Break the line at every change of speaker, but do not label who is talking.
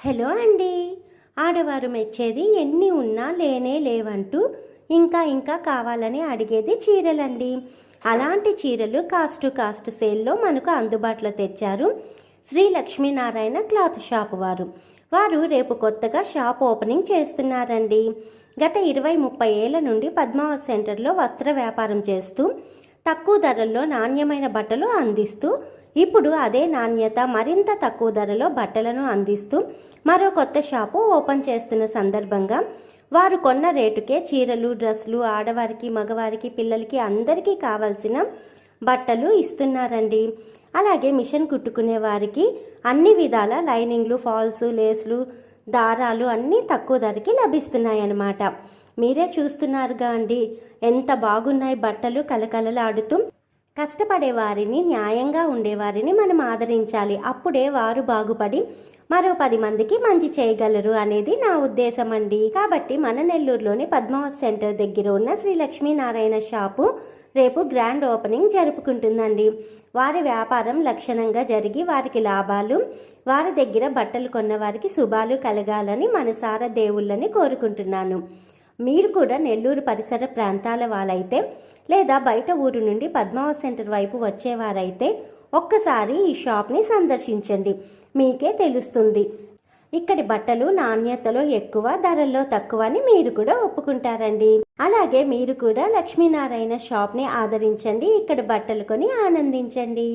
Hello అండి. ఆడవారు మెచ్చేది ఎన్ని ఉన్నా లేనే లేవంటూ ఇంకా కావాలని అడిగేది చీరలండి. అలాంటి చీరలు కాస్ట్ సేల్లో మనకు అందుబాటులో తెచ్చారు శ్రీ లక్ష్మీనారాయణ క్లాత్ షాప్ వారు రేపు కొత్తగా షాప్ ఓపెనింగ్ చేస్తున్నారండి. గత 20-30 ఏళ్ల నుండి పద్మావతి సెంటర్లో వస్త్ర వ్యాపారం చేస్తూ తక్కువ ధరల్లో నాణ్యమైన బట్టలు అందిస్తూ ఇప్పుడు అదే నాణ్యత మరింత తక్కువ ధరలో బట్టలను అందిస్తూ మరో కొత్త షాపు ఓపెన్ చేస్తున్న సందర్భంగా వారు కొన్న రేటుకే చీరలు, డ్రెస్సులు, ఆడవారికి, మగవారికి, పిల్లలకి అందరికీ కావాల్సిన బట్టలు ఇస్తున్నారండి. అలాగే మిషన్ కుట్టుకునే వారికి అన్ని విధాల లైనింగ్లు, ఫాల్స్, లేస్లు, దారాలు అన్నీ తక్కువ ధరకి లభిస్తున్నాయన్నమాట. మీరే చూస్తున్నారుగా అండి, ఎంత బాగున్నాయి బట్టలు కలకలలాడుతూ. కష్టపడే వారిని, న్యాయంగా ఉండేవారిని మనం ఆదరించాలి. అప్పుడే వారు బాగుపడి మరో 10 మందికి మంచి చేయగలరు అనేది నా ఉద్దేశం అండి. కాబట్టి మన నెల్లూరులోని పద్మావతి సెంటర్ దగ్గర ఉన్న శ్రీ లక్ష్మీనారాయణ షాపు రేపు గ్రాండ్ ఓపెనింగ్ జరుపుకుంటుందండి. వారి వ్యాపారం లక్షణంగా జరిగి వారికి లాభాలు, వారి దగ్గర బట్టలు కొన్న వారికి శుభాలు కలగాలని మనసారా దేవుళ్ళని కోరుకుంటున్నాను. మీరు కూడా నెల్లూరు పరిసర ప్రాంతాల వాళ్ళైతే లేదా బయట ఊరు నుండి పద్మావతి సెంటర్ వైపు వచ్చేవారైతే ఒక్కసారి ఈ షాప్ని సందర్శించండి. మీకే తెలుస్తుంది ఇక్కడి బట్టలు నాణ్యతలో ఎక్కువ, ధరల్లో తక్కువ అని మీరు కూడా ఒప్పుకుంటారండి. అలాగే మీరు కూడా లక్ష్మీనారాయణ షాప్ని ఆదరించండి, ఇక్కడ బట్టలు కొని ఆనందించండి.